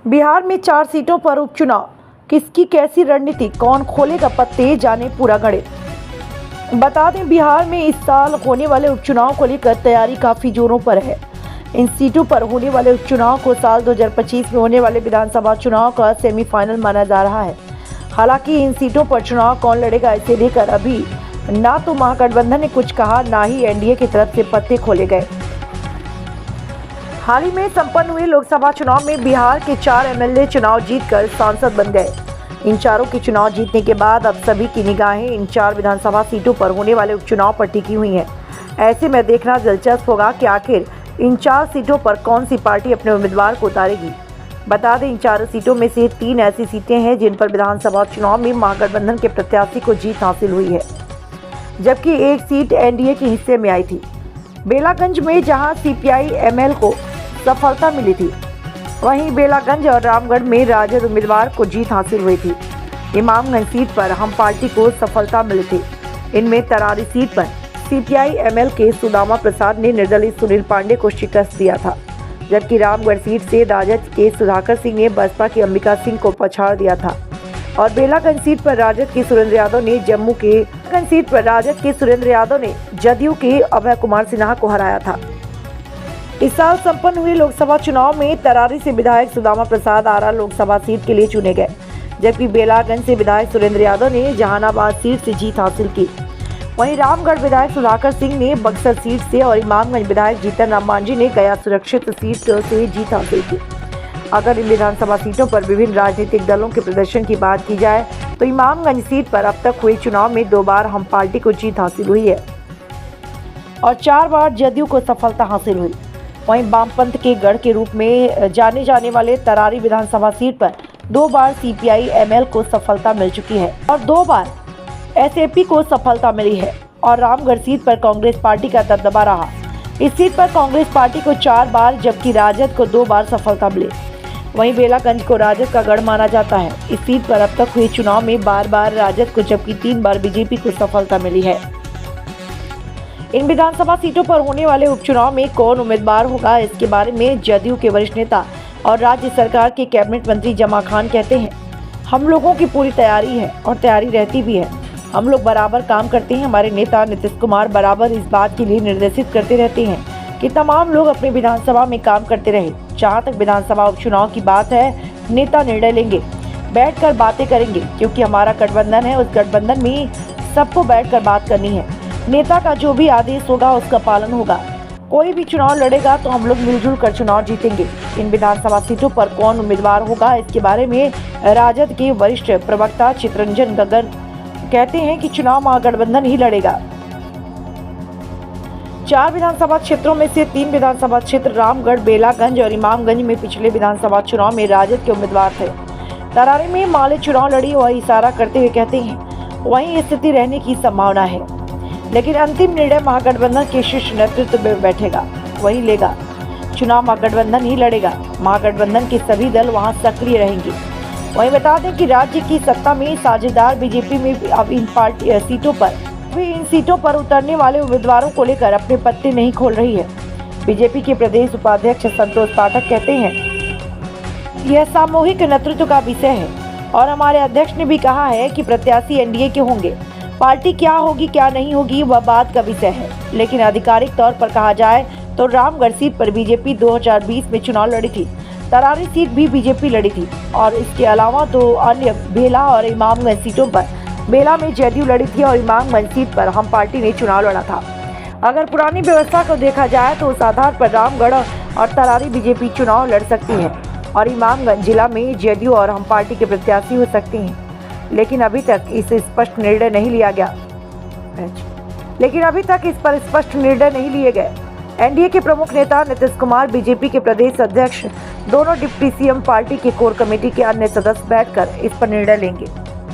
बिहार में 4 सीटों पर उपचुनाव, किसकी कैसी रणनीति, कौन खोलेगा पत्ते, जाने पूरा गणित। बता दें, बिहार में इस साल होने वाले उपचुनाव को लेकर तैयारी काफी जोरों पर है। इन सीटों पर होने वाले उपचुनाव को साल 2025 में होने वाले विधानसभा चुनाव का सेमीफाइनल माना जा रहा है। हालांकि इन सीटों पर चुनाव कौन लड़ेगा, इसे लेकर अभी ना तो महागठबंधन ने कुछ कहा, ना ही एनडीए की तरफ से पत्ते खोले गए। हाल ही में संपन्न हुए लोकसभा चुनाव में बिहार के 4 एमएलए चुनाव जीतकर सांसद बन गए। इन चारों के चुनाव जीतने के बाद अब सभी की निगाहें इन 4 विधानसभा सीटों पर होने वाले उपचुनाव पर टिकी हुई हैं। ऐसे में देखना दिलचस्प होगा कि आखिर इन 4 सीटों पर कौन सी पार्टी अपने उम्मीदवार को उतारेगी। बता दें, इन 4 सीटों में से 3 ऐसी सीटें हैं जिन पर विधानसभा चुनाव में महागठबंधन के प्रत्याशी को जीत हासिल हुई है, जबकि एक सीट एनडीए के हिस्से में आई थी। बेलागंज में जहां सीपीआई एमएल को सफलता मिली थी, वहीं बेलागंज और रामगढ़ में राजद उम्मीदवार को जीत हासिल हुई थी। इमामगंज सीट पर हम पार्टी को सफलता मिली थी। इनमें तरारी सीट पर सीपीआई एमएल के सुदामा प्रसाद ने निर्दलीय सुनील पांडे को शिकस्त दिया था, जबकि रामगढ़ सीट से राजद के सुधाकर सिंह ने बसपा की अंबिका सिंह को पछाड़ दिया था और बेलागंज सीट पर राजद के सुरेंद्र यादव ने जदयू के अभय कुमार सिन्हा को हराया था। इस साल संपन्न हुए लोकसभा चुनाव में तरारी से विधायक सुदामा प्रसाद आरा लोकसभा सीट के लिए चुने गए, जबकि बेलागंज से विधायक सुरेंद्र यादव ने जहानाबाद सीट से जीत हासिल की। वहीं रामगढ़ विधायक सुधाकर सिंह ने बक्सर सीट से और इमामगंज विधायक जीतन राम मांझी ने गया सुरक्षित सीट से जीत हासिल की। अगर इन विधानसभा सीटों पर विभिन्न राजनीतिक दलों के प्रदर्शन की बात की जाए तो इमामगंज सीट पर अब तक हुए चुनाव में 2 बार हम पार्टी को जीत हासिल हुई है और 4 बार जदयू को सफलता हासिल हुई। वहीं वामपंथ के गढ़ के रूप में जाने वाले तरारी विधानसभा सीट पर 2 बार सीपीआई एमएल को सफलता मिल चुकी है और 2 बार एसएपी को सफलता मिली है और रामगढ़ सीट पर कांग्रेस पार्टी का दबदबा रहा। इस सीट पर कांग्रेस पार्टी को 4 बार जबकि राजद को 2 बार सफलता मिली। वहीं बेलागंज को राजद का गढ़ माना जाता है। इस सीट पर अब तक हुए चुनाव में बार राजद को जबकि 3 बार बीजेपी को सफलता मिली है। इन विधानसभा सीटों पर होने वाले उपचुनाव में कौन उम्मीदवार होगा, इसके बारे में जदयू के वरिष्ठ नेता और राज्य सरकार के कैबिनेट मंत्री जमा खान कहते हैं, हम लोगों की पूरी तैयारी है और तैयारी रहती भी है। हम लोग बराबर काम करते हैं। हमारे नेता नीतीश कुमार बराबर इस बात के लिए निर्देशित करते रहते हैं कि तमाम लोग अपने विधानसभा में काम करते रहे। जहाँ तक विधानसभा उपचुनाव की बात है, नेता निर्णय लेंगे, बैठकर बातें करेंगे, क्योंकि हमारा गठबंधन है। उस गठबंधन में सबको बैठकर बात करनी है। नेता का जो भी आदेश होगा उसका पालन होगा। कोई भी चुनाव लड़ेगा तो हम लोग मिलजुल कर चुनाव जीतेंगे। इन विधानसभा सीटों पर कौन उम्मीदवार होगा, इसके बारे में राजद के वरिष्ठ प्रवक्ता चितरंजन गगन कहते हैं कि चुनाव महागठबंधन ही लड़ेगा। 4 विधानसभा क्षेत्रों में से 3 विधानसभा क्षेत्र रामगढ़, बेलागंज और इमामगंज में पिछले विधानसभा चुनाव में राजद के उम्मीदवार थे। तरारी में माले चुनाव लड़ी और इशारा करते हुए कहते हैं वहीं स्थिति रहने की संभावना है, लेकिन अंतिम निर्णय महागठबंधन के शीर्ष नेतृत्व में बैठेगा, वही लेगा। चुनाव महागठबंधन ही लड़ेगा। महागठबंधन के सभी दल वहां सक्रिय रहेंगे। वहीं बता दें कि राज्य की सत्ता में साझेदार बीजेपी में अब इन सीटों पर उतरने वाले उम्मीदवारों को लेकर अपने पत्ते नहीं खोल रही है। बीजेपी के प्रदेश उपाध्यक्ष संतोष पाठक कहते हैं, यह सामूहिक नेतृत्व का विषय है और हमारे अध्यक्ष ने भी कहा है कि प्रत्याशी एनडीए के होंगे। पार्टी क्या होगी क्या नहीं होगी वह बात का विषय है, लेकिन आधिकारिक तौर पर कहा जाए तो रामगढ़ सीट पर बीजेपी 2020 में चुनाव लड़ी थी। तरारी सीट भी बीजेपी लड़ी थी और इसके अलावा 2 अन्य बेला और इमामगंज सीटों पर बेला में जदयू लड़ी थी और इमामगंज सीट पर हम पार्टी ने चुनाव लड़ा था। अगर पुरानी व्यवस्था को देखा जाए तो उस आधार पर रामगढ़ और तरारी बीजेपी चुनाव लड़ सकती है और इमामगंज जिला में जदयू और हम पार्टी के प्रत्याशी हो सकते हैं, लेकिन अभी तक इस पर स्पष्ट निर्णय नहीं लिए गए। एनडीए के प्रमुख नेता नीतीश कुमार, बीजेपी के प्रदेश अध्यक्ष, दोनों डिप्टी सीएम, पार्टी के कोर कमेटी के अन्य सदस्य बैठकर इस पर निर्णय लेंगे।